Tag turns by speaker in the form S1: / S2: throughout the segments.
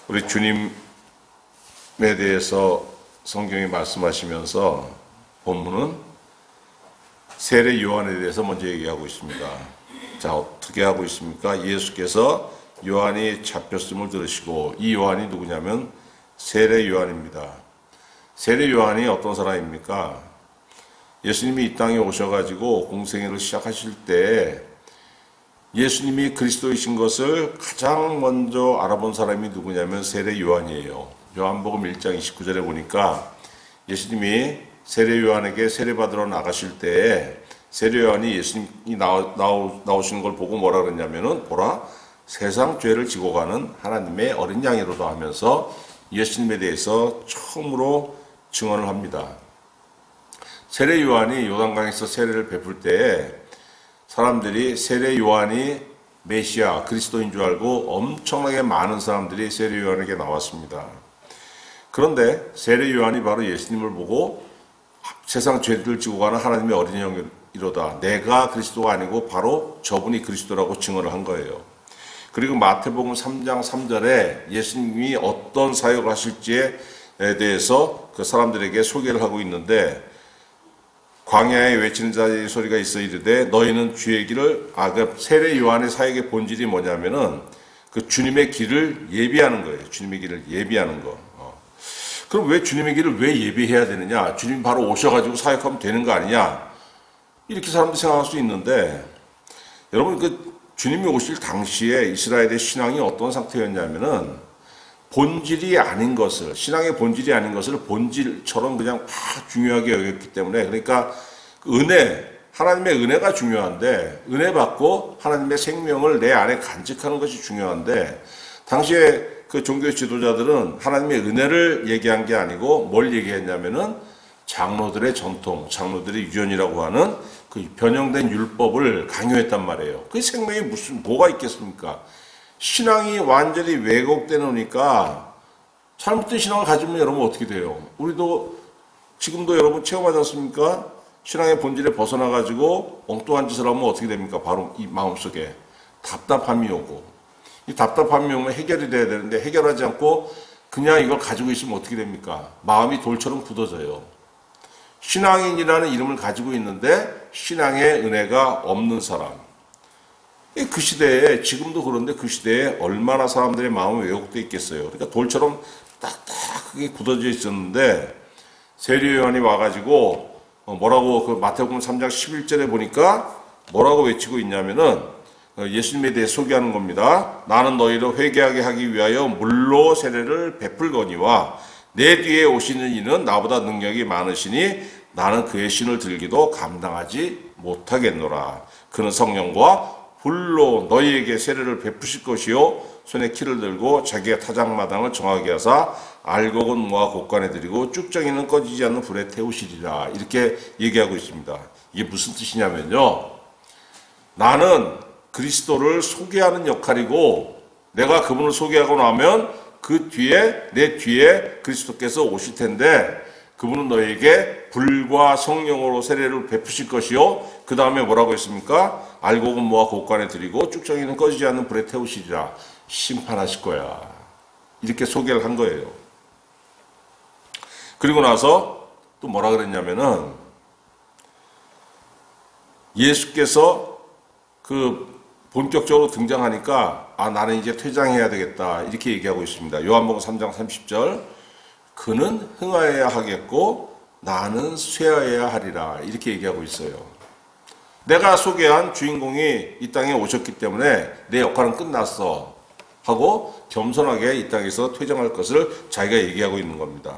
S1: 우리 주님에 대해서 성경이 말씀하시면서 본문은 세례 요한에 대해서 먼저 얘기하고 있습니다. 자, 어떻게 하고 있습니까? 예수께서 요한이 잡혔음을 들으시고, 이 요한이 누구냐면 세례 요한입니다. 세례 요한이 어떤 사람입니까? 예수님이 이 땅에 오셔가지고 공생애를 시작하실 때 예수님이 그리스도이신 것을 가장 먼저 알아본 사람이 누구냐면 세례 요한이에요. 요한복음 1장 29절에 보니까 예수님이 세례 요한에게 세례받으러 나가실 때 세례 요한이 예수님이 나오시는 걸 보고 뭐라 그랬냐면은, 보라, 세상 죄를 지고 가는 하나님의 어린 양이로다 하면서 예수님에 대해서 처음으로 증언을 합니다. 세례 요한이 요단강에서 세례를 베풀 때 사람들이 세례 요한이 메시아, 그리스도인 줄 알고 엄청나게 많은 사람들이 세례 요한에게 나왔습니다. 그런데 세례 요한이 바로 예수님을 보고 세상 죄를 지고 가는 하나님의 어린 양이로다, 내가 그리스도가 아니고 바로 저분이 그리스도라고 증언을 한 거예요. 그리고 마태복음 3장 3절에 예수님이 어떤 사역을 하실지에 대해서 그 사람들에게 소개를 하고 있는데, 광야에 외치는 자의 소리가 있어 이르되 너희는 주의 길을, 그 세례 요한의 사역의 본질이 뭐냐면은 그 주님의 길을 예비하는 거예요. 주님의 길을 예비하는 거. 그럼 왜 주님의 길을 왜 예비해야 되느냐? 주님 바로 오셔가지고 사역하면 되는 거 아니냐? 이렇게 사람들이 생각할 수 있는데, 여러분, 그 주님이 오실 당시에 이스라엘의 신앙이 어떤 상태였냐면은 본질이 아닌 것을, 신앙의 본질이 아닌 것을 본질처럼 그냥 막 중요하게 여겼기 때문에, 그러니까 은혜, 하나님의 은혜가 중요한데, 은혜 받고 하나님의 생명을 내 안에 간직하는 것이 중요한데, 당시에 그 종교 지도자들은 하나님의 은혜를 얘기한 게 아니고 뭘 얘기했냐면은 장로들의 전통, 장로들의 유전이라고 하는 그 변형된 율법을 강요했단 말이에요. 그 생명이 뭐가 있겠습니까? 신앙이 완전히 왜곡되어 놓으니까 잘못된 신앙을 가지면 여러분 어떻게 돼요? 우리도 지금도 여러분 체험하지 않습니까? 신앙의 본질에 벗어나가지고 엉뚱한 짓을 하면 어떻게 됩니까? 바로 이 마음속에 답답함이 오고, 이 답답함이 오면 해결이 돼야 되는데 해결하지 않고 그냥 이걸 가지고 있으면 어떻게 됩니까? 마음이 돌처럼 굳어져요. 신앙인이라는 이름을 가지고 있는데 신앙의 은혜가 없는 사람. 그 시대에, 지금도 그런데 그 시대에 얼마나 사람들의 마음이 왜곡되어 있겠어요. 그러니까 돌처럼 딱딱하게 굳어져 있었는데 세례 요한이 와가지고 뭐라고, 그 마태복음 3장 11절에 보니까 뭐라고 외치고 있냐면은 예수님에 대해 소개하는 겁니다. 나는 너희를 회개하게 하기 위하여 물로 세례를 베풀거니와 내 뒤에 오시는 이는 나보다 능력이 많으시니 나는 그의 신을 들기도 감당하지 못하겠노라. 그는 성령과 불로 너희에게 세례를 베푸실 것이요 손에 키를 들고 자기의 타작마당을 정하게 하사 알곡은 모아 곳간에 들이고 쭉정이는 꺼지지 않는 불에 태우시리라. 이렇게 얘기하고 있습니다. 이게 무슨 뜻이냐면요, 나는 그리스도를 소개하는 역할이고 내가 그분을 소개하고 나면 그 뒤에, 내 뒤에 그리스도께서 오실 텐데 그분은 너희에게 불과 성령으로 세례를 베푸실 것이요, 그 다음에 뭐라고 했습니까? 알곡은 모아 곳간에 들이고 쭉정이는 꺼지지 않는 불에 태우시리라. 심판하실 거야. 이렇게 소개를 한 거예요. 그리고 나서 또 뭐라 그랬냐면은 예수께서 그 본격적으로 등장하니까 나는 이제 퇴장해야 되겠다 이렇게 얘기하고 있습니다. 요한복음 3장 30절, 그는 흥하여야 하겠고 나는 쇠하여야 하리라 이렇게 얘기하고 있어요. 내가 소개한 주인공이 이 땅에 오셨기 때문에 내 역할은 끝났어 하고 겸손하게 이 땅에서 퇴장할 것을 자기가 얘기하고 있는 겁니다.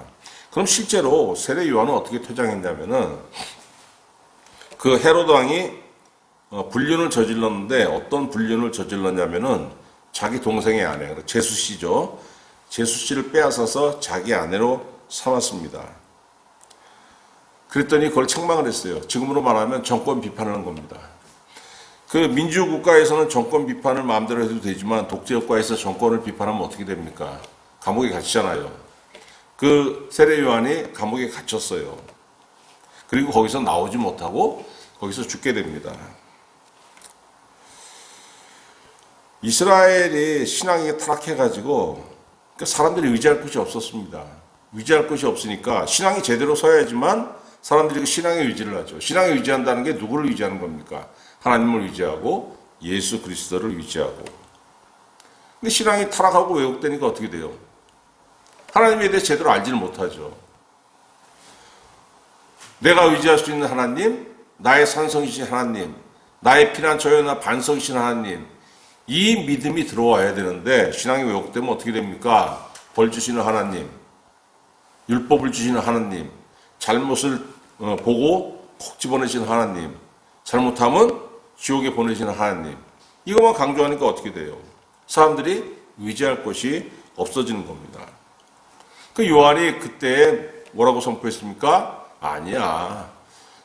S1: 그럼 실제로 세례 요한은 어떻게 퇴장했냐면은 그 헤로드 왕이 불륜을 저질렀는데, 어떤 불륜을 저질렀냐면은 자기 동생의 아내, 제수씨죠. 제수씨를 빼앗아서 자기 아내로 삼았습니다. 그랬더니 그걸 책망을 했어요. 지금으로 말하면 정권 비판을 한 겁니다. 그 민주국가에서는 정권 비판을 마음대로 해도 되지만 독재국가에서 정권을 비판하면 어떻게 됩니까? 감옥에 갇히잖아요. 그 세례 요한이 감옥에 갇혔어요. 그리고 거기서 나오지 못하고 거기서 죽게 됩니다. 이스라엘이 신앙이 타락해가지고 그러니까 사람들이 의지할 곳이 없었습니다. 의지할 곳이 없으니까 신앙이 제대로 서야지만 사람들이 그 신앙에 의지를 하죠. 신앙에 의지한다는 게 누구를 의지하는 겁니까? 하나님을 의지하고 예수 그리스도를 의지하고. 근데 신앙이 타락하고 왜곡되니까 어떻게 돼요? 하나님에 대해 제대로 알지를 못하죠. 내가 의지할 수 있는 하나님, 나의 산성이신 하나님, 나의 피난 처해나 반석이신 하나님, 이 믿음이 들어와야 되는데 신앙이 왜곡되면 어떻게 됩니까? 벌 주시는 하나님, 율법을 주시는 하나님, 잘못을 보고 콕 집어내시는 하나님, 잘못하면 지옥에 보내시는 하나님, 이것만 강조하니까 어떻게 돼요? 사람들이 의지할 곳이 없어지는 겁니다. 그 요한이 그때 뭐라고 선포했습니까? 아니야,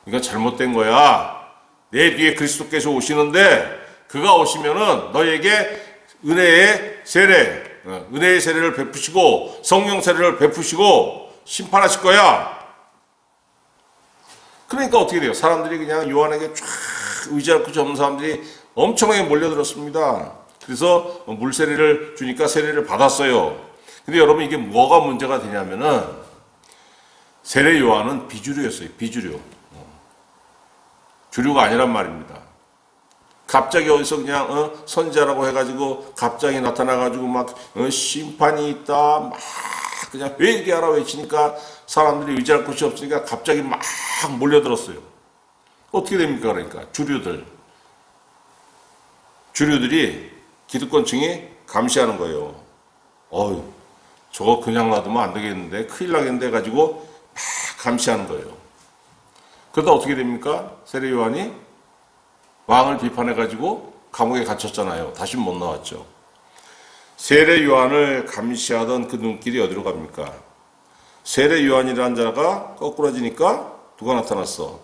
S1: 이건 잘못된 거야. 내 뒤에 그리스도께서 오시는데 그가 오시면은 너에게 은혜의 세례를 베푸시고 성령 세례를 베푸시고 심판하실 거야. 그러니까 어떻게 돼요? 사람들이 그냥 요한에게 쫙 의지할 곳이 없는 사람들이 엄청나게 몰려들었습니다. 그래서 물 세례를 주니까 세례를 받았어요. 근데 여러분 이게 뭐가 문제가 되냐면은 세례 요한은 비주류였어요. 비주류. 주류가 아니란 말입니다. 갑자기 어디서 그냥 선지자라고 해가지고 갑자기 나타나가지고 막 심판이 있다 막 그냥 회개하라 외치니까 사람들이 의지할 곳이 없으니까 갑자기 막 몰려들었어요. 어떻게 됩니까? 그러니까 주류들이 기득권층이 감시하는 거예요. 어휴, 저거 그냥 놔두면 안 되겠는데 큰일 나겠는데 해가지고 막 감시하는 거예요. 그러다 어떻게 됩니까? 세례 요한이 왕을 비판해가지고 감옥에 갇혔잖아요. 다시 못 나왔죠. 세례 요한을 감시하던 그 눈길이 어디로 갑니까? 세례 요한이라는 자가 거꾸러지니까 누가 나타났어?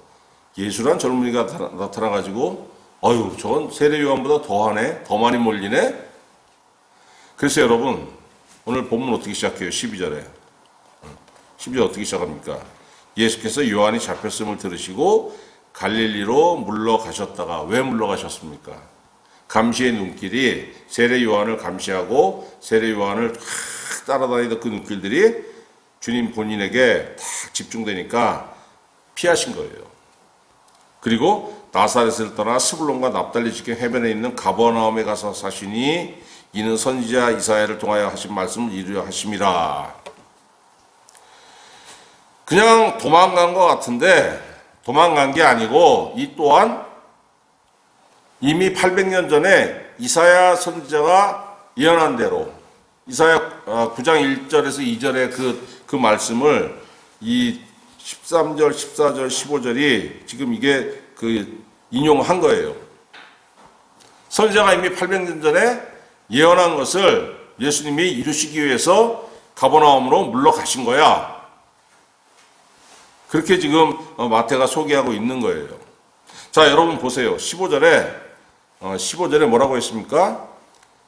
S1: 예수란 젊은이가 나타나가지고 어휴, 저건 세례 요한보다 더하네? 더 많이 몰리네? 그래서 여러분 오늘 본문 어떻게 시작해요? 12절에 12절 어떻게 시작합니까? 예수께서 요한이 잡혔음을 들으시고 갈릴리로 물러가셨다가 왜 물러가셨습니까? 감시의 눈길이 세례 요한을 감시하고 세례 요한을 따라다니던 그 눈길들이 주님 본인에게 딱 집중되니까 피하신 거예요. 그리고 나사렛을 떠나 스불론과 납달리 지경 해변에 있는 가버나움에 가서 사시니 이는 선지자 이사야를 통하여 하신 말씀을 이루려 하심이라. 그냥 도망간 것 같은데 도망간 게 아니고 이 또한 이미 800년 전에 이사야 선지자가 예언한 대로 이사야 9장 1절에서 2절의 그 말씀을 이 13절, 14절, 15절이 지금 이게 인용한 거예요. 선지자가 이미 800년 전에 예언한 것을 예수님이 이루시기 위해서 가버나움으로 물러가신 거야. 그렇게 지금 마태가 소개하고 있는 거예요. 자, 여러분 보세요. 15절에 뭐라고 했습니까?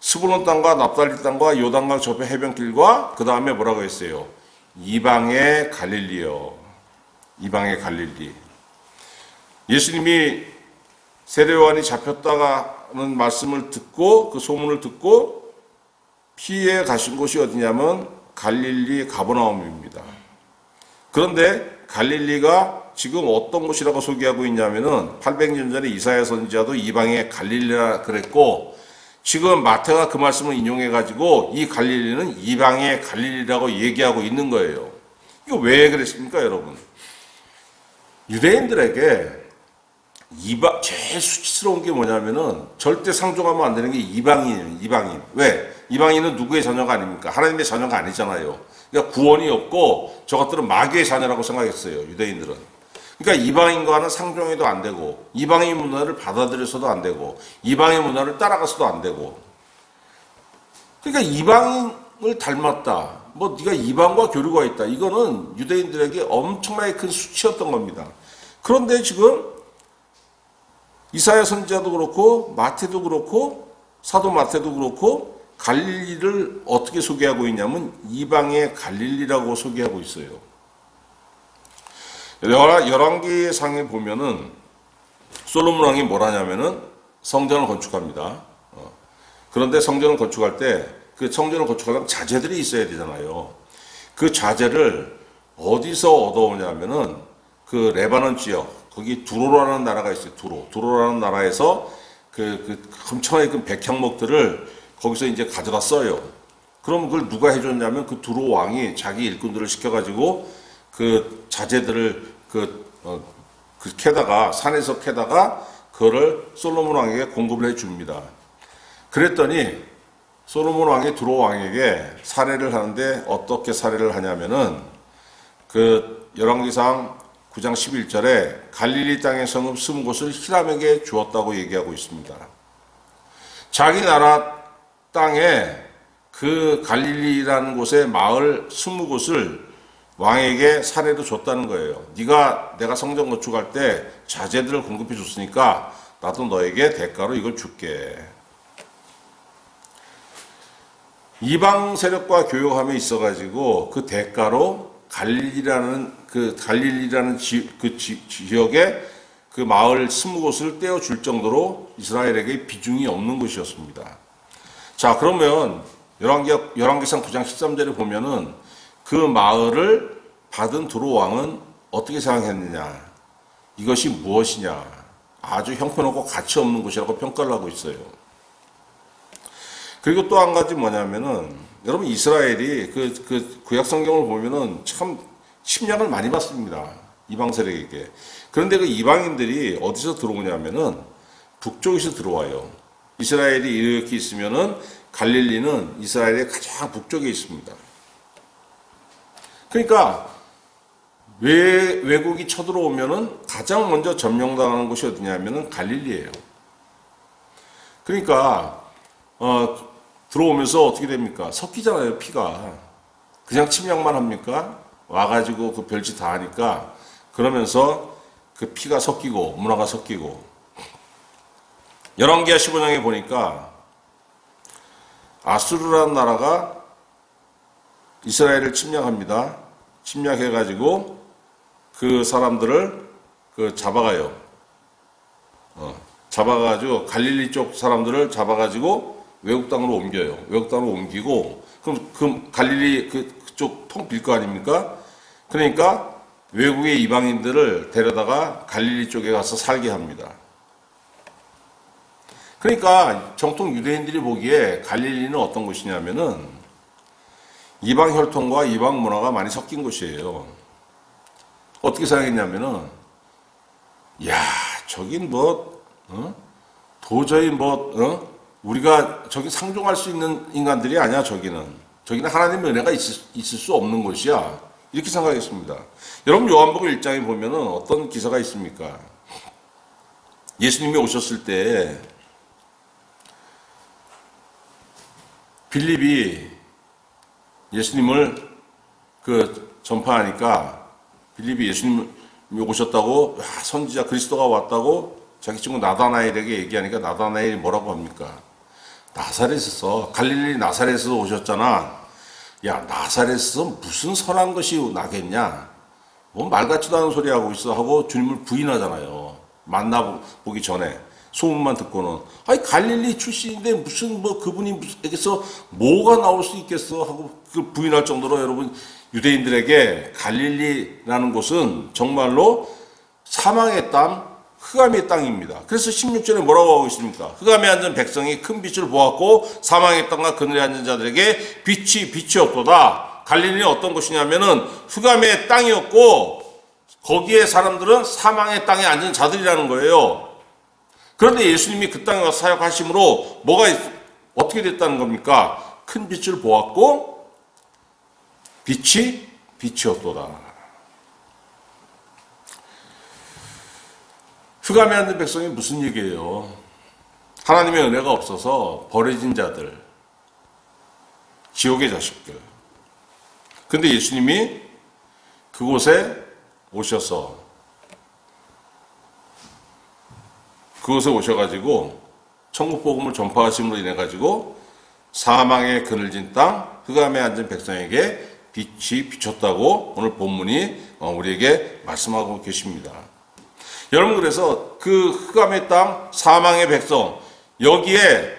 S1: 스불론 땅과 납달리 땅과 요단강 저편 해변길과 그 다음에 뭐라고 했어요? 이방의 갈릴리요. 이방의 갈릴리. 예수님이 세례 요한이 잡혔다는 말씀을 듣고 그 소문을 듣고 피해 가신 곳이 어디냐면 갈릴리 가버나움입니다. 그런데 갈릴리가 지금 어떤 곳이라고 소개하고 있냐면은 800년 전에 이사야 선지자도 이방의 갈릴리라 그랬고 지금 마태가 그 말씀을 인용해 가지고 이 갈릴리는 이방의 갈릴리라고 얘기하고 있는 거예요. 이거 왜 그랬습니까, 여러분? 유대인들에게 제일 수치스러운 게 뭐냐면은 절대 상종하면 안 되는 게 이방인이에요. 이방인. 왜? 이방인은 누구의 자녀가 아닙니까? 하나님의 자녀가 아니잖아요. 그러니까 구원이 없고 저것들은 마귀의 자녀라고 생각했어요. 유대인들은. 그러니까 이방인과는 상종해도 안 되고 이방인 문화를 받아들여서도 안 되고 이방인 문화를 따라가서도 안 되고 그러니까 이방인을 닮았다. 뭐 네가 이방과 교류가 있다. 이거는 유대인들에게 엄청나게 큰 수치였던 겁니다. 그런데 지금 이사야 선지자도 그렇고 마태도 그렇고 사도 마태도 그렇고 갈릴리를 어떻게 소개하고 있냐면 이방의 갈릴리라고 소개하고 있어요. 열왕기상에 보면은 솔로몬 왕이 뭘 하냐면은 성전을 건축합니다. 그런데 성전을 건축할 때 그 성전을 건축하려면 자재들이 있어야 되잖아요. 그 자재를 어디서 얻어오냐면은 그 레바논 지역, 거기 두로라는 나라가 있어요. 두로라는 나라에서 그 엄청나게 그 백향목들을 거기서 이제 가져다 써요. 그럼 그걸 누가 해줬냐면 그 두로 왕이 자기 일꾼들을 시켜가지고 그 자재들을 캐다가 산에서 캐다가 그거를 솔로몬 왕에게 공급을 해줍니다. 그랬더니 솔로몬 왕이 두로 왕에게 살해를 하는데 어떻게 살해를 하냐면은 그 열왕기상 9장 11절에 갈릴리 땅의 성읍 20곳을 히람에게 주었다고 얘기하고 있습니다. 자기 나라 땅에 그 갈릴리라는 곳에 마을 20곳을 왕에게 사례로 줬다는 거예요. 내가 성전 건축할 때 자재들을 공급해 줬으니까 나도 너에게 대가로 이걸 줄게. 이방 세력과 교역함에 있어가지고 그 대가로 갈릴리라는 지역에 그 마을 20곳을 떼어줄 정도로 이스라엘에게 비중이 없는 곳이었습니다. 자, 그러면 열왕기상 9장 13절에 보면은 그 마을을 받은 두로 왕은 어떻게 생각했느냐? 이것이 무엇이냐? 아주 형편없고 가치 없는 곳이라고 평가를 하고 있어요. 그리고 또 한 가지 뭐냐면은 여러분 이스라엘이 그 구약 성경을 보면은 참 침략을 많이 받습니다. 이방 세력에게. 그런데 그 이방인들이 어디서 들어오냐면은 북쪽에서 들어와요. 이스라엘이 이렇게 있으면은 갈릴리는 이스라엘의 가장 북쪽에 있습니다. 그러니까 외국이 쳐들어오면은 가장 먼저 점령당하는 곳이 어디냐면은 갈릴리예요. 그러니까 들어오면서 어떻게 됩니까? 섞이잖아요, 피가. 그냥 침략만 합니까? 와가지고 그 별짓 다 하니까 그러면서 그 피가 섞이고 문화가 섞이고. 열왕기하 15장에 보니까 아수르라는 나라가 이스라엘을 침략합니다. 침략해가지고 그 사람들을 잡아가요. 잡아가지고 갈릴리 쪽 사람들을 잡아가지고 외국 땅으로 옮겨요. 외국 땅으로 옮기고 그럼 그 갈릴리 그쪽 통 빌 거 아닙니까? 그러니까 외국의 이방인들을 데려다가 갈릴리 쪽에 가서 살게 합니다. 그러니까 정통 유대인들이 보기에 갈릴리는 어떤 곳이냐면은 이방 혈통과 이방 문화가 많이 섞인 곳이에요. 어떻게 생각했냐면은 야, 저긴 도저히 우리가 저기 상종할 수 있는 인간들이 아니야. 저기는 하나님의 은혜가 있을 수 없는 곳이야. 이렇게 생각했습니다. 여러분 요한복음 1장에 보면은 어떤 기사가 있습니까? 예수님이 오셨을 때 빌립이 예수님을 전파하니까 빌립이 예수님이 오셨다고 선지자 그리스도가 왔다고 자기 친구 나다나엘에게 얘기하니까 나다나엘이 뭐라고 합니까? 나사렛에서 갈릴리 나사렛에서 오셨잖아. 야, 나사렛에서 무슨 선한 것이 나겠냐? 뭐 말 같지도 않은 소리 하고 있어 하고 주님을 부인하잖아요. 만나보기 전에 소문만 듣고는 아니 갈릴리 출신인데 무슨 그분이에게서 뭐가 나올 수 있겠어 하고 그 부인할 정도로 여러분 유대인들에게 갈릴리라는 곳은 정말로 사망의 땅, 흑암의 땅입니다. 그래서 16절에 뭐라고 하고 있습니까? 흑암에 앉은 백성이 큰 빛을 보았고 사망의 땅과 그늘에 앉은 자들에게 빛이 없도다. 갈릴리는 어떤 곳이냐면은 흑암의 땅이었고 거기에 사람들은 사망의 땅에 앉은 자들이라는 거예요. 그런데 예수님이 그 땅에 와서 사역하심으로 어떻게 됐다는 겁니까? 큰 빛을 보았고 빛이 없도다. 흑암에 앉은 백성이 무슨 얘기예요? 하나님의 은혜가 없어서 버려진 자들, 지옥의 자식들. 근데 예수님이 그곳에 오셔가지고 천국 복음을 전파하심으로 인해 가지고 사망의 그늘진 땅, 흑암에 앉은 백성에게 빛이 비쳤다고 오늘 본문이 우리에게 말씀하고 계십니다. 여러분, 그래서 그 흑암의 땅, 사망의 백성, 여기에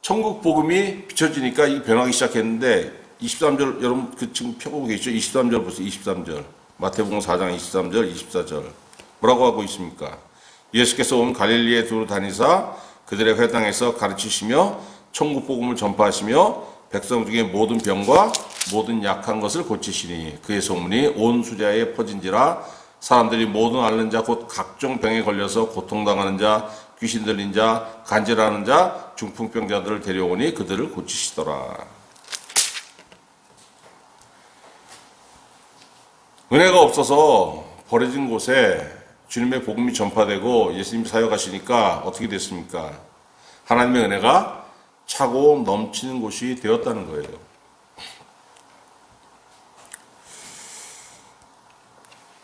S1: 천국 복음이 비춰지니까 이 변하기 시작했는데 23절 여러분 지금 펴보고 계시죠? 23절 보세요. 23절 마태복음 4장 23절 24절 뭐라고 하고 있습니까? 예수께서 온 갈릴리에 두루 다니사 그들의 회당에서 가르치시며 천국 복음을 전파하시며 백성 중에 모든 병과 모든 약한 것을 고치시니 그의 소문이 온 수자에 퍼진지라 사람들이 모든 앓는 자 곧 각종 병에 걸려서 고통당하는 자 귀신 들린 자 간질하는 자 중풍병자들을 데려오니 그들을 고치시더라. 은혜가 없어서 버려진 곳에 주님의 복음이 전파되고 예수님이 사역하시니까 어떻게 됐습니까? 하나님의 은혜가 차고 넘치는 곳이 되었다는 거예요.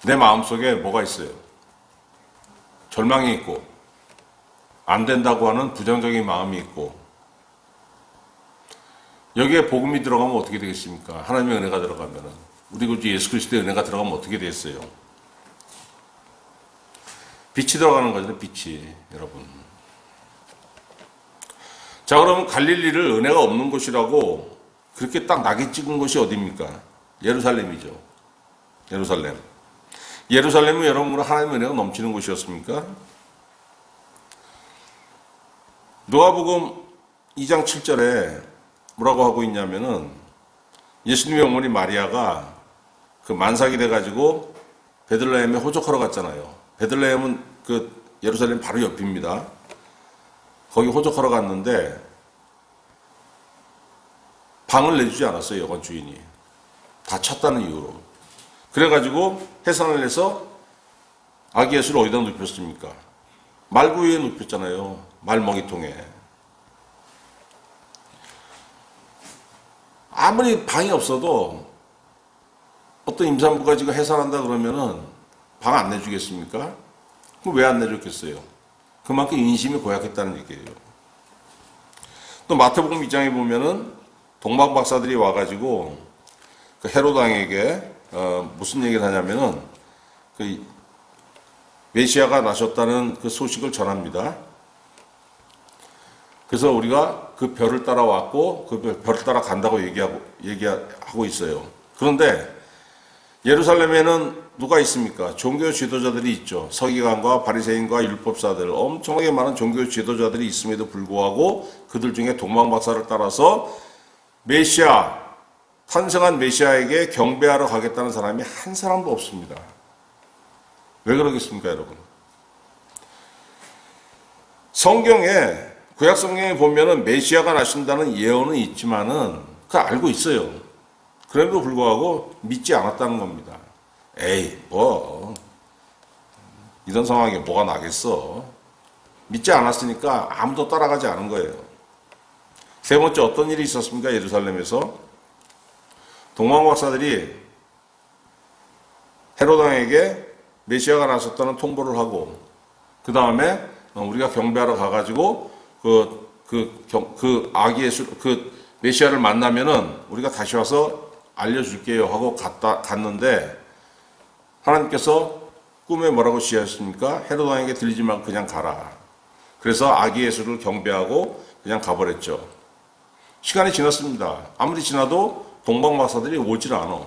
S1: 내 마음속에 뭐가 있어요? 절망이 있고 안 된다고 하는 부정적인 마음이 있고 여기에 복음이 들어가면 어떻게 되겠습니까? 하나님의 은혜가 들어가면은 우리 구주 예수 그리스도의 은혜가 들어가면 어떻게 됐어요? 빛이 들어가는 거잖아요. 빛이 여러분. 자 그러면 갈릴리를 은혜가 없는 곳이라고 그렇게 딱 낙이 찍은 곳이 어디입니까? 예루살렘이죠. 예루살렘. 예루살렘은 여러분 하나님의 은혜가 넘치는 곳이었습니까? 누가복음 2장 7절에 뭐라고 하고 있냐면은 예수님의 어머니 마리아가 그 만삭이 돼가지고 베들레헴에 호적하러 갔잖아요. 베들레헴은 그 예루살렘 바로 옆입니다. 거기 호적하러 갔는데 방을 내주지 않았어요. 여관 주인이. 다 찼다는 이유로. 그래가지고 해산을 해서 아기 예수를 어디다 눕혔습니까? 말구유에 눕혔잖아요. 말먹이통에. 아무리 방이 없어도 어떤 임산부가 지금 해산한다 그러면은 방 안 내주겠습니까? 그럼 왜 안 내줬겠어요? 그만큼 인심이 고약했다는 얘기예요. 또 마태복음 2장에 보면은 동방 박사들이 와가지고 그 헤롯 왕에게 무슨 얘기를 하냐면은 그 메시아가 나셨다는 그 소식을 전합니다. 그래서 우리가 그 별을 따라 왔고 그 별을 따라 간다고 얘기하고 있어요. 그런데 예루살렘에는 누가 있습니까? 종교 지도자들이 있죠. 서기관과 바리새인과 율법사들 엄청나게 많은 종교 지도자들이 있음에도 불구하고 그들 중에 동방 박사를 따라서 메시아 탄생한 메시아에게 경배하러 가겠다는 사람이 한 사람도 없습니다. 왜 그러겠습니까, 여러분? 성경에 구약 성경에 보면은 메시아가 나신다는 예언은 있지만은 그걸 알고 있어요. 그럼에도 불구하고 믿지 않았다는 겁니다. 에이, 뭐 이런 상황에 뭐가 나겠어? 믿지 않았으니까 아무도 따라가지 않은 거예요. 세 번째 어떤 일이 있었습니까? 예루살렘에서 동방 박사들이 헤롯 왕에게 메시아가 나섰다는 통보를 하고 그 다음에 우리가 경배하러 가가지고 그 아기 예수 그 메시아를 만나면은 우리가 다시 와서 알려줄게요 하고 갔는데 하나님께서 꿈에 뭐라고 지시하셨습니까? 헤롯 왕에게 들리지 말고 그냥 가라. 그래서 아기 예수를 경배하고 그냥 가버렸죠. 시간이 지났습니다. 아무리 지나도 동방 박사들이 오질 않아.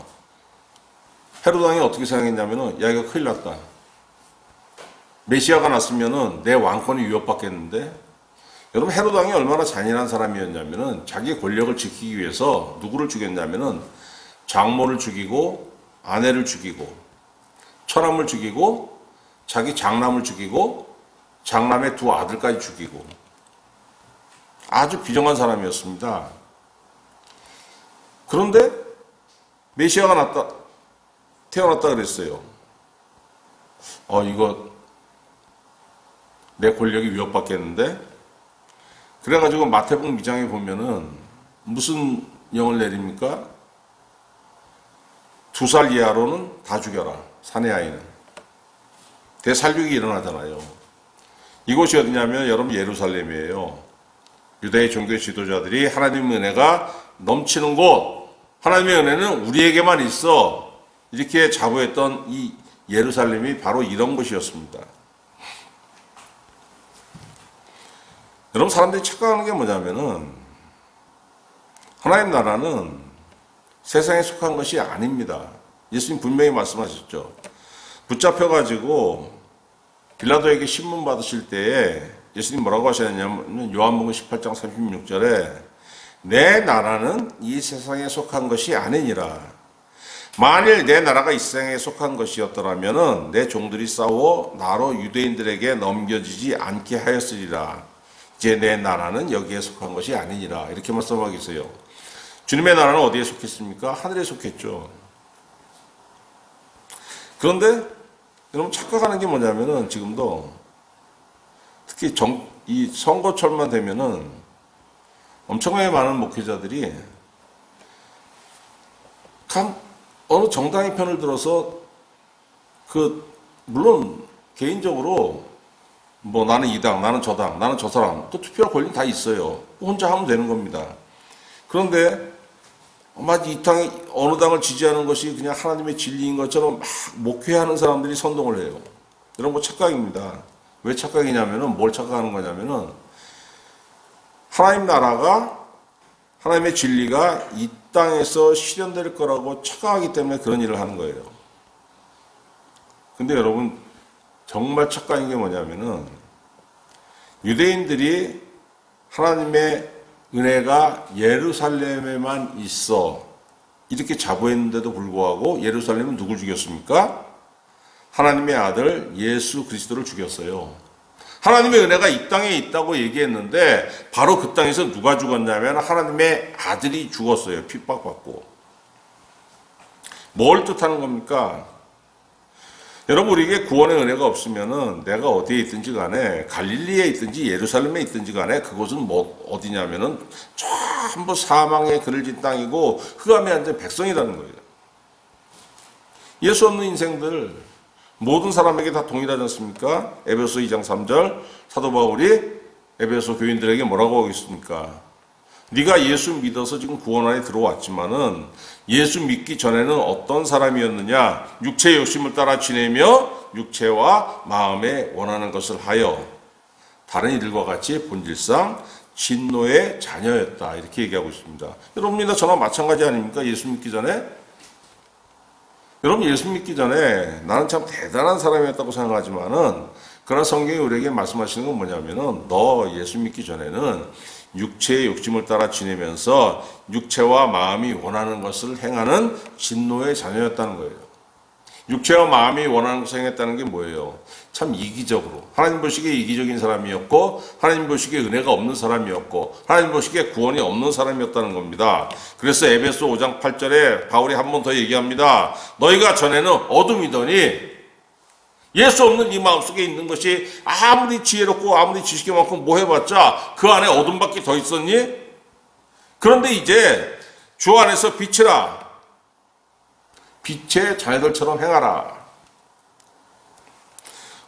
S1: 헤롯 왕이 어떻게 생각했냐면은 야 이거 큰일 났다. 메시아가 났으면은 내 왕권이 위협받겠는데. 여러분 헤롯 왕이 얼마나 잔인한 사람이었냐면은 자기 권력을 지키기 위해서 누구를 죽였냐면은 장모를 죽이고 아내를 죽이고 처남을 죽이고 자기 장남을 죽이고 장남의 두 아들까지 죽이고 아주 비정한 사람이었습니다. 그런데 메시아가 태어났다 그랬어요. 이거 내 권력이 위협받겠는데? 그래가지고 마태복음 2장에 보면은 무슨 영을 내립니까? 2살 이하로는 다 죽여라. 사내 아이는. 대살육이 일어나잖아요. 이곳이 어디냐면 여러분 예루살렘이에요. 유다의 종교 지도자들이 하나님의 은혜가 넘치는 곳, 하나님의 은혜는 우리에게만 있어 이렇게 자부했던 이 예루살렘이 바로 이런 곳이었습니다. 여러분 사람들이 착각하는 게 뭐냐면은 하나님 나라는 세상에 속한 것이 아닙니다. 예수님 분명히 말씀하셨죠. 붙잡혀가지고 빌라도에게 신문 받으실 때에 예수님 뭐라고 하셨냐면 요한복음 18장 36절에 내 나라는 이 세상에 속한 것이 아니니라. 만일 내 나라가 이 세상에 속한 것이었더라면 내 종들이 싸워 나로 유대인들에게 넘겨지지 않게 하였으리라. 이제 내 나라는 여기에 속한 것이 아니니라. 이렇게 말씀하고 계세요. 주님의 나라는 어디에 속했습니까? 하늘에 속했죠. 그런데 여러분 착각하는 게 뭐냐면은 지금도 특히 이 선거철만 되면은 엄청나게 많은 목회자들이 어느 정당의 편을 들어서 물론 개인적으로 뭐 나는 이 당, 나는 저 당, 나는 저 사람 또 투표할 권리는 다 있어요. 혼자 하면 되는 겁니다. 그런데 이 당이 어느 당을 지지하는 것이 그냥 하나님의 진리인 것처럼 막 목회하는 사람들이 선동을 해요. 이런 거 착각입니다. 왜 착각이냐면은 뭘 착각하는 거냐면은 하나님 나라가 하나님의 진리가 이 땅에서 실현될 거라고 착각하기 때문에 그런 일을 하는 거예요. 근데 여러분 정말 착각인 게 뭐냐면은 유대인들이 하나님의 은혜가 예루살렘에만 있어 이렇게 자부했는데도 불구하고 예루살렘은 누굴 죽였습니까? 하나님의 아들 예수 그리스도를 죽였어요. 하나님의 은혜가 이 땅에 있다고 얘기했는데 바로 그 땅에서 누가 죽었냐면 하나님의 아들이 죽었어요. 핍박받고. 뭘 뜻하는 겁니까? 여러분 우리에게 구원의 은혜가 없으면은 내가 어디에 있든지 간에 갈릴리에 있든지 예루살렘에 있든지 간에 그곳은 뭐 어디냐면은 전부 사망의 그늘 진 땅이고 흑암에 앉은 백성이라는 거예요. 예수 없는 인생들 모든 사람에게 다 동일하지 않습니까? 에베소 2장 3절 사도 바울이 에베소 교인들에게 뭐라고 하고 있습니까? 네가 예수 믿어서 지금 구원 안에 들어왔지만은 예수 믿기 전에는 어떤 사람이었느냐? 육체의 욕심을 따라 지내며 육체와 마음에 원하는 것을 하여 다른 이들과 같이 본질상 진노의 자녀였다. 이렇게 얘기하고 있습니다. 여러분이나 저나 마찬가지 아닙니까? 예수 믿기 전에? 여러분 예수 믿기 전에 나는 참 대단한 사람이었다고 생각하지만은 그러나 성경이 우리에게 말씀하시는 건 뭐냐면은 너 예수 믿기 전에는 육체의 욕심을 따라 지내면서 육체와 마음이 원하는 것을 행하는 진노의 자녀였다는 거예요. 육체와 마음이 원하는 것을 행했다는 게 뭐예요? 참 이기적으로 하나님 보시기에 이기적인 사람이었고 하나님 보시기에 은혜가 없는 사람이었고 하나님 보시기에 구원이 없는 사람이었다는 겁니다. 그래서 에베소 5장 8절에 바울이 한 번 더 얘기합니다. 너희가 전에는 어둠이더니 예수 없는 이 마음속에 있는 것이 아무리 지혜롭고 아무리 지식이 많고 뭐 해봤자 그 안에 어둠밖에 더 있었니? 그런데 이제 주 안에서 빛이라 빛의 자녀들처럼 행하라.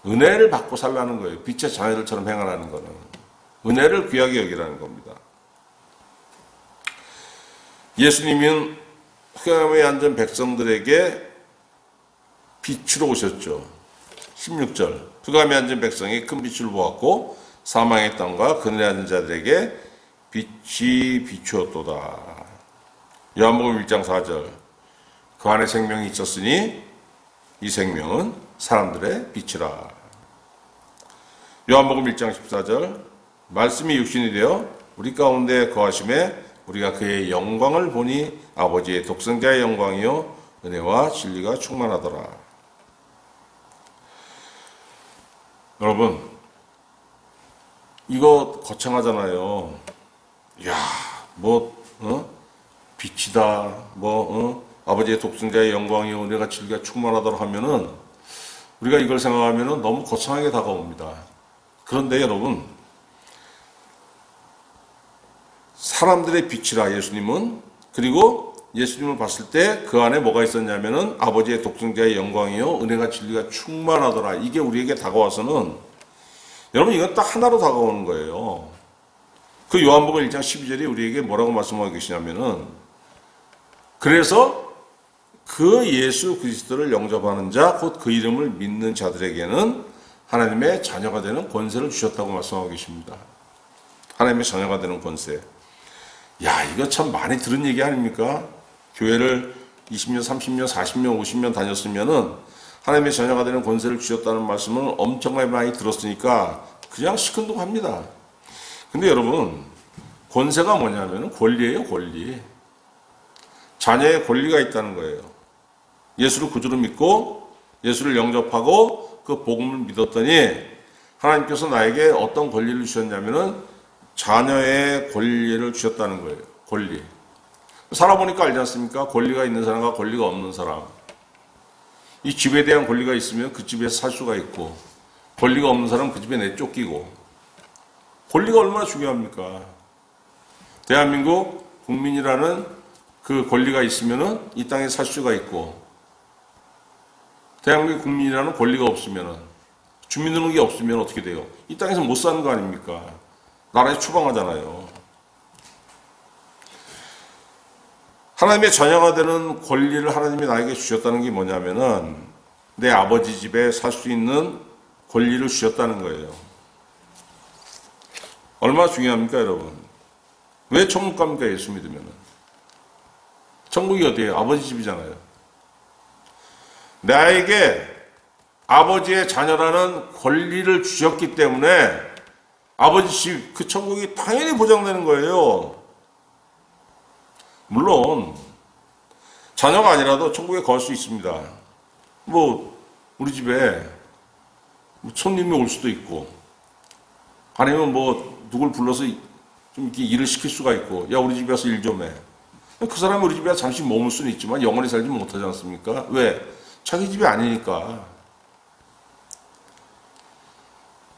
S1: 은혜를 받고 살라는 거예요. 빛의 자녀들처럼 행하라는 거는 은혜를 귀하게 여기라는 겁니다. 예수님은 흑암에 앉은 백성들에게 빛으로 오셨죠. 16절 흑암에 앉은 백성이 큰 빛을 보았고 사망의 땅과 그늘에 앉은 자들에게 빛이 비추었도다. 요한복음 1장 4절 그 안에 생명이 있었으니 이 생명은 사람들의 빛이라. 요한복음 1장 14절 말씀이 육신이 되어 우리 가운데 거하심에 우리가 그의 영광을 보니 아버지의 독생자의 영광이요 은혜와 진리가 충만하더라. 여러분 이거 거창하잖아요. 야, 빛이다, 아버지의 독생자의 영광이요 은혜가 진리가 충만하더라 하면은 우리가 이걸 생각하면은 너무 거창하게 다가옵니다. 그런데 여러분 사람들의 빛이라 예수님은 그리고 예수님을 봤을 때 그 안에 뭐가 있었냐면은 아버지의 독생자의 영광이요 은혜가 진리가 충만하더라. 이게 우리에게 다가와서는 여러분 이건 딱 하나로 다가오는 거예요. 그 요한복음 1장 12절이 우리에게 뭐라고 말씀하고 계시냐면은 그래서 그 예수 그리스도를 영접하는 자 곧 그 이름을 믿는 자들에게는 하나님의 자녀가 되는 권세를 주셨다고 말씀하고 계십니다. 하나님의 자녀가 되는 권세. 야, 이거 참 많이 들은 얘기 아닙니까? 교회를 20년, 30년, 40년, 50년 다녔으면은 하나님의 자녀가 되는 권세를 주셨다는 말씀을 엄청나게 많이 들었으니까 그냥 시큰둥합니다. 근데 여러분, 권세가 뭐냐면 권리예요, 권리. 자녀의 권리가 있다는 거예요. 예수를 구주로 믿고 예수를 영접하고 그 복음을 믿었더니 하나님께서 나에게 어떤 권리를 주셨냐면은 자녀의 권리를 주셨다는 거예요. 권리. 살아보니까 알지 않습니까? 권리가 있는 사람과 권리가 없는 사람. 이 집에 대한 권리가 있으면 그 집에서 살 수가 있고, 권리가 없는 사람은 그 집에 내쫓기고. 권리가 얼마나 중요합니까? 대한민국 국민이라는 그 권리가 있으면은 이 땅에 살 수가 있고, 대한민국 국민이라는 권리가 없으면은, 주민등록이 없으면 어떻게 돼요? 이 땅에서 못 사는 거 아닙니까? 나라에서 추방하잖아요. 하나님의 자녀가 되는 권리를 하나님이 나에게 주셨다는 게 뭐냐면은 내 아버지 집에 살 수 있는 권리를 주셨다는 거예요. 얼마나 중요합니까, 여러분? 왜 천국 갑니까, 예수 믿으면은? 천국이 어디예요? 아버지 집이잖아요. 나에게 아버지의 자녀라는 권리를 주셨기 때문에 아버지 집, 그 천국이 당연히 보장되는 거예요. 물론 자녀가 아니라도 천국에 갈 수 있습니다. 뭐 우리 집에 손님이 올 수도 있고, 아니면 뭐 누굴 불러서 좀 이렇게 일을 시킬 수가 있고, 야 우리 집에 와서 일 좀 해. 그 사람이 우리 집에 와서 잠시 머물 수는 있지만 영원히 살지 못하지 않습니까? 왜? 자기 집이 아니니까.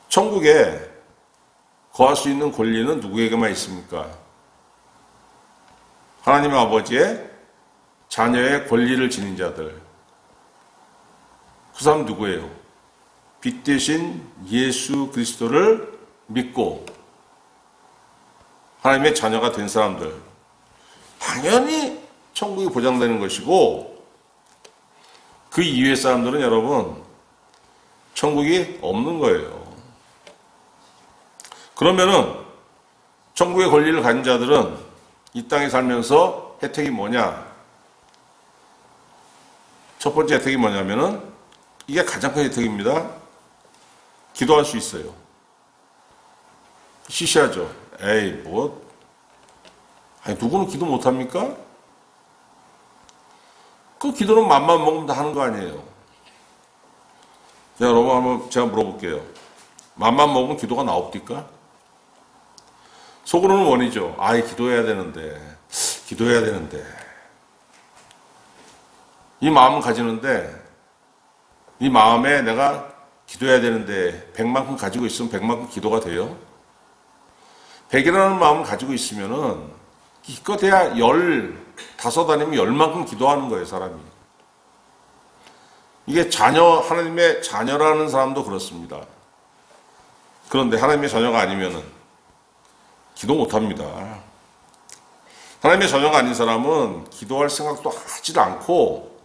S1: 천국에 거할 수 있는 권리는 누구에게만 있습니까? 하나님 아버지의 자녀의 권리를 지닌 자들. 그 사람 누구예요? 빛 대신 예수 그리스도를 믿고 하나님의 자녀가 된 사람들. 당연히 천국이 보장되는 것이고, 그 이외의 사람들은 여러분 천국이 없는 거예요. 그러면은 천국의 권리를 가진 자들은 이 땅에 살면서 혜택이 뭐냐? 첫 번째 혜택이 뭐냐면은 이게 가장 큰 혜택입니다. 기도할 수 있어요. 시시하죠. 에이 뭐, 아니 누구는 기도 못합니까? 그 기도는 맘만 먹으면 다 하는 거 아니에요. 자, 여러분 한번 제가 물어볼게요. 맘만 먹으면 기도가 나옵니까? 속으로는 원이죠. 아이 기도해야 되는데, 기도해야 되는데. 이 마음은 가지는데, 이 마음에 내가 기도해야 되는데 100만큼 가지고 있으면 100만큼 기도가 돼요? 100이라는 마음을 가지고 있으면은 기껏해야 15 아니면 10만큼 기도하는 거예요, 사람이. 이게 하나님의 자녀라는 사람도 그렇습니다. 그런데 하나님의 자녀가 아니면은 기도 못합니다. 하나님의 자녀가 아닌 사람은 기도할 생각도 하지도 않고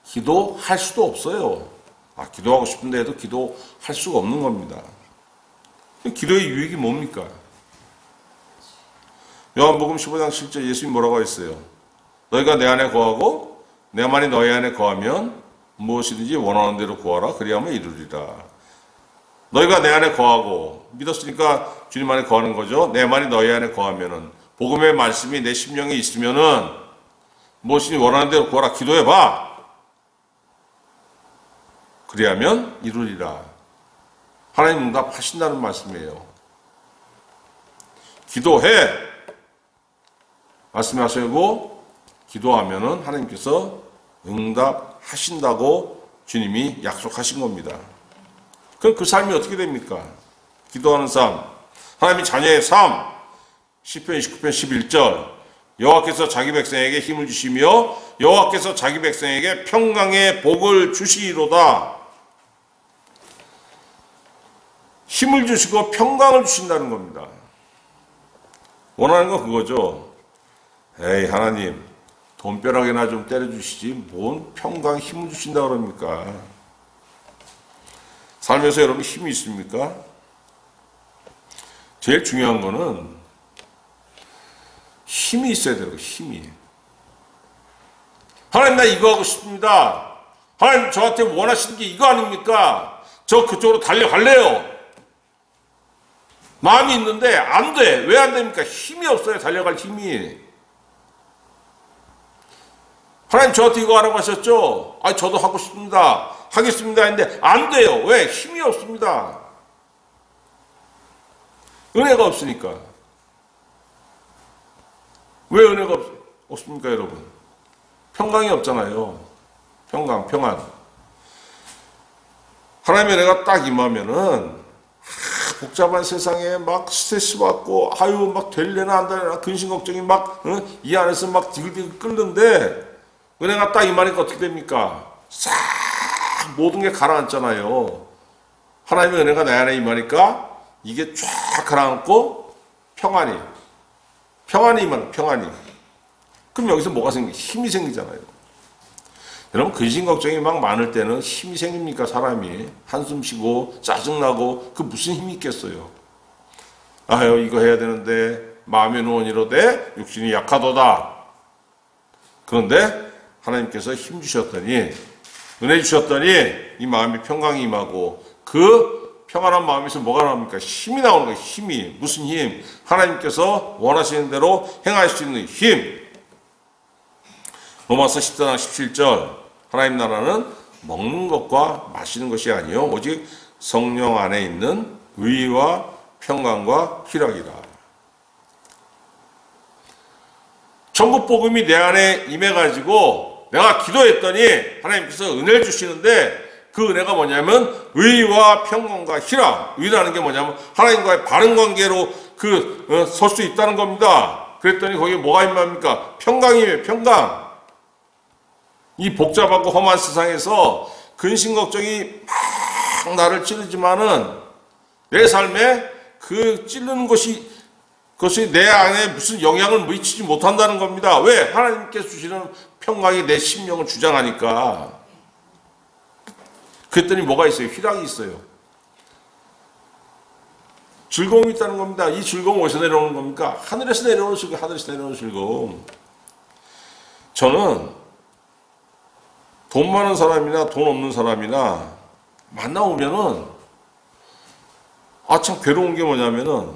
S1: 기도할 수도 없어요. 기도하고 싶은데 해도 기도할 수가 없는 겁니다. 기도의 유익이 뭡니까? 요한복음 15장 7절 예수님이 뭐라고 했어요? 너희가 내 안에 거하고 내만이 너희 안에 거하면 무엇이든지 원하는 대로 구하라. 그리하면 이루리라. 너희가 내 안에 거하고, 믿었으니까 주님 안에 거하는 거죠. 내만이 너희 안에 거하면은, 복음의 말씀이 내 심령에 있으면은 무엇이든지 원하는 대로 구하라. 기도해봐. 그리하면 이루리라. 하나님 응답하신다는 말씀이에요. 기도해. 말씀하시고 기도하면은 하나님께서 응답하신다고 주님이 약속하신 겁니다. 그럼 그 삶이 어떻게 됩니까? 기도하는 삶, 하나님의 자녀의 삶. 시편 29편 11절 여호와께서 자기 백성에게 힘을 주시며 여호와께서 자기 백성에게 평강의 복을 주시리로다. 힘을 주시고 평강을 주신다는 겁니다. 원하는 건 그거죠. 에이 하나님 돈벼락이나 좀 때려주시지 뭔 평강 힘을 주신다 그럽니까? 삶에서 여러분 힘이 있습니까? 제일 중요한 거는 힘이 있어야 되고, 힘이. 하나님, 나 이거 하고 싶습니다. 하나님, 저한테 원하시는 게 이거 아닙니까? 저 그쪽으로 달려갈래요. 마음이 있는데 안 돼. 왜 안 됩니까? 힘이 없어요. 달려갈 힘이. 하나님, 저한테 이거 하라고 하셨죠? 아, 저도 하고 싶습니다. 하겠습니다. 했는데 안 돼요. 왜? 힘이 없습니다. 은혜가 없으니까. 왜 은혜가 없습니까, 여러분? 평강이 없잖아요. 평안. 하나님의 은혜가 딱 임하면은 복잡한 세상에 막 스트레스 받고 아유 막 될래나 안 되려나 근심 걱정이 막 이 안에서 막 디글디글 끓는데 은혜가 딱 임하니까 어떻게 됩니까? 싹 모든 게 가라앉잖아요. 하나님의 은혜가 내 안에 임하니까 이게 쫙 가라앉고 평안이 임하는 평안이. 그럼 여기서 뭐가 힘이 생기잖아요. 여러분, 근심 걱정이 막 많을 때는 힘이 생깁니까? 사람이 한숨 쉬고 짜증나고 그 무슨 힘이 있겠어요? 아유, 이거 해야 되는데 마음의 노원이로되 육신이 약하도다. 그런데 하나님께서 힘 주셨더니, 은혜 주셨더니 이 마음이 평강이 임하고 그 평안한 마음에서 뭐가 나옵니까? 힘이 나오는 거예요. 힘이. 무슨 힘? 하나님께서 원하시는 대로 행할 수 있는 힘. 로마서 14장 17절, 하나님 나라는 먹는 것과 마시는 것이 아니요 오직 성령 안에 있는 의와 평강과 희락이라. 천국 복음이 내 안에 임해가지고 내가 기도했더니 하나님께서 은혜를 주시는데 그 은혜가 뭐냐면 의와 평강과 희락. 의라는 게 뭐냐면 하나님과의 바른 관계로 설 수 있다는 겁니다. 그랬더니 거기에 뭐가 임합니까? 평강이에요. 평강. 이 복잡하고 험한 세상에서 근심 걱정이 막 나를 찌르지만은 내 삶에 그 찌르는 그것이 내 안에 무슨 영향을 미치지 못한다는 겁니다. 왜? 하나님께서 주시는 평강이 내 심령을 주장하니까. 그랬더니 뭐가 있어요? 희락이 있어요. 즐거움이 있다는 겁니다. 이 즐거움 어디서 내려오는 겁니까? 하늘에서 내려오는 즐거움, 하늘에서 내려오는 즐거움. 저는 돈 많은 사람이나 돈 없는 사람이나 만나오면은 참 괴로운 게 뭐냐면은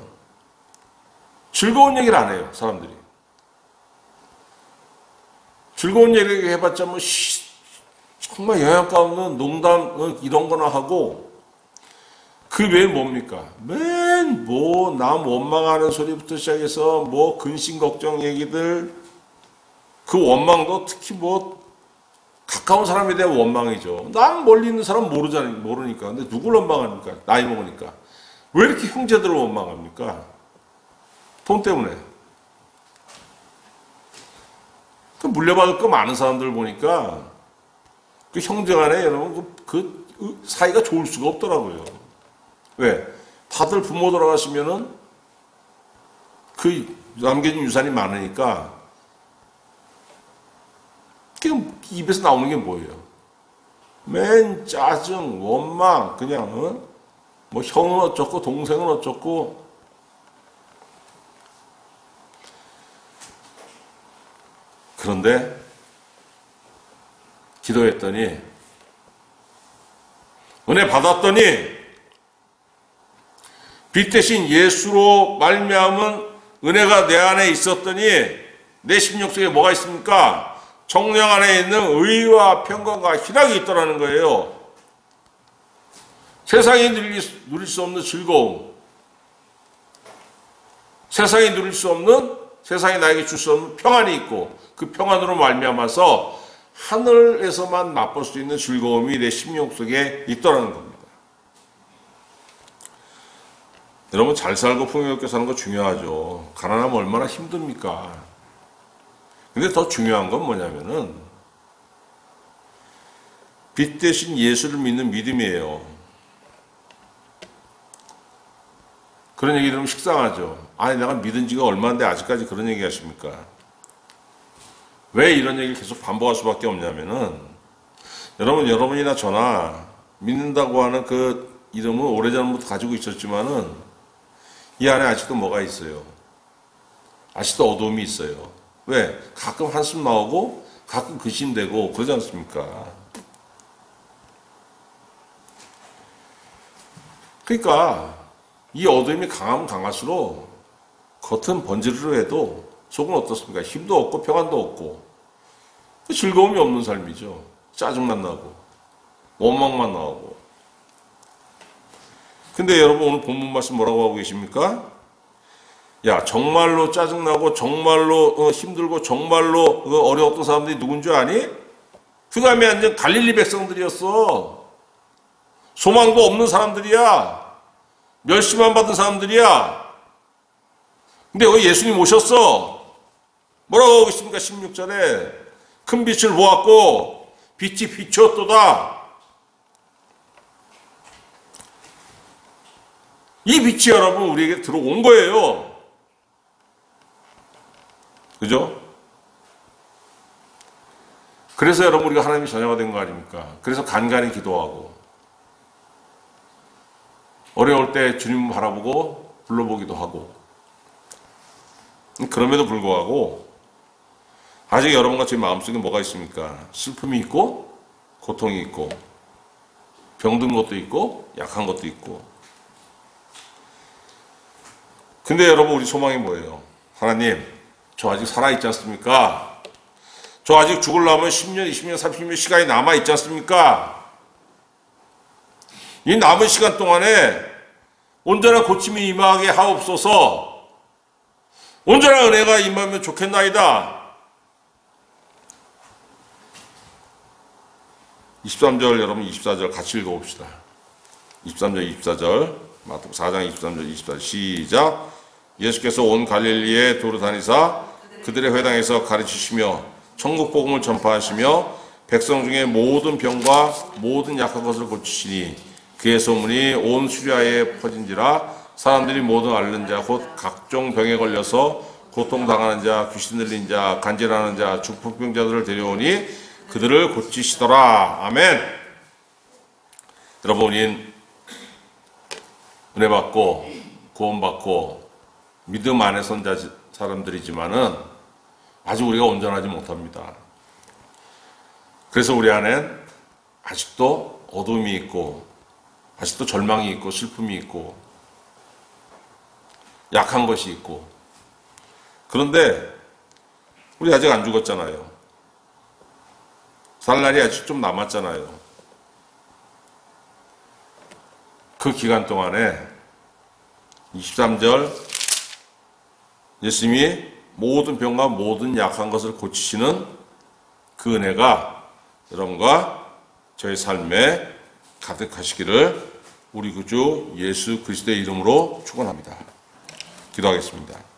S1: 즐거운 얘기를 안 해요. 사람들이. 즐거운 얘기 해봤자 뭐 정말 영양가 없는 농담 이런 거나 하고 그 외에 뭡니까? 맨 남 원망하는 소리부터 시작해서 근심 걱정 얘기들, 그 원망도 특히 가까운 사람에 대한 원망이죠. 난 멀리 있는 사람 모르니까. 근데 누굴 원망합니까? 나이 먹으니까. 왜 이렇게 형제들을 원망합니까? 돈 때문에. 그 물려받을 거 많은 사람들 보니까 그 형제 간에 여러분 그 사이가 좋을 수가 없더라고요. 왜? 다들 부모 돌아가시면은 그 남겨진 유산이 많으니까 그냥 입에서 나오는 게 뭐예요? 맨 짜증, 원망, 그냥 형은 어쩌고 동생은 어쩌고. 그런데 기도했더니 은혜 받았더니 빛 대신 예수로 말미암은 은혜가 내 안에 있었더니 내 심령 속에 뭐가 있습니까? 성령 안에 있는 의와 평강과 희락이 있더라는 거예요. 세상이 누릴 수 없는 즐거움, 세상이 누릴 수 없는, 세상이 나에게 줄 수 없는 평안이 있고 그 평안으로 말미암아서 하늘에서만 맛볼 수 있는 즐거움이 내 심령 속에 있더라는 겁니다. 여러분, 잘 살고 풍요롭게 사는 거 중요하죠. 가난하면 얼마나 힘듭니까? 근데 더 중요한 건 뭐냐면은 빛 대신 예수를 믿는 믿음이에요. 그런 얘기 들으면 식상하죠. 아니, 내가 믿은 지가 얼마인데 아직까지 그런 얘기 하십니까? 왜 이런 얘기를 계속 반복할 수밖에 없냐면은 여러분이나 저나 믿는다고 하는 그 이름은 오래전부터 가지고 있었지만은 이 안에 아직도 뭐가 있어요? 아직도 어두움이 있어요. 왜? 가끔 한숨 나오고 가끔 근심되고 그러지 않습니까? 그러니까 이 어두움이 강하면 강할수록 겉은 번지르르 해도 속은 어떻습니까? 힘도 없고 평안도 없고 즐거움이 없는 삶이죠. 짜증만 나고 원망만 나오고. 근데 여러분 오늘 본문 말씀 뭐라고 하고 계십니까? 야, 정말로 짜증나고 정말로 힘들고 정말로 어려웠던 사람들이 누군 줄 아니? 그 다음에 완전 갈릴리 백성들이었어. 소망도 없는 사람들이야. 멸시만 받은 사람들이야. 근데 여기 예수님 오셨어. 뭐라고 하고 있습니까? 16절에 큰 빛을 보았고 빛이 비추었도다. 이 빛이 여러분 우리에게 들어온 거예요. 그죠? 그래서 여러분 우리가 하나님의 자녀가 된 거 아닙니까? 그래서 간간히 기도하고 어려울 때 주님 바라보고 불러보기도 하고. 그럼에도 불구하고 아직 여러분과 제 마음속에 뭐가 있습니까? 슬픔이 있고 고통이 있고 병든 것도 있고 약한 것도 있고. 근데 여러분 우리 소망이 뭐예요? 하나님, 저 아직 살아있지 않습니까? 저 아직 죽으려면 10년, 20년, 30년 시간이 남아있지 않습니까? 이 남은 시간 동안에 온전한 고침이 임하게 하옵소서. 온전한 은혜가 임하면 좋겠나이다. 23절 여러분 24절 같이 읽어봅시다. 23절 24절 마태복음 4장 23절 24절 시작. 예수께서 온 갈릴리에 도로 다니사 그들의 회당에서 가르치시며 천국 복음을 전파하시며 백성 중에 모든 병과 모든 약한 것을 고치시니 그의 소문이 온 수리아에 퍼진지라. 사람들이 모든 앓는 자 곧 각종 병에 걸려서 고통당하는 자, 귀신 들린 자, 간질하는 자, 중풍병자들을 데려오니 그들을 고치시더라. 아멘. 여러분 우린 은혜 받고 구원 받고 믿음 안에 선 사람들이지만은 아직 우리가 온전하지 못합니다. 그래서 우리 안엔 아직도 어둠이 있고 아직도 절망이 있고 슬픔이 있고 약한 것이 있고. 그런데 우리 아직 안 죽었잖아요. 살 날이 아직 좀 남았잖아요. 그 기간 동안에 23절 예수님이 모든 병과 모든 약한 것을 고치시는 그 은혜가 여러분과 저의 삶에 가득하시기를 우리 구주 예수 그리스도의 이름으로 축원합니다. 기도하겠습니다.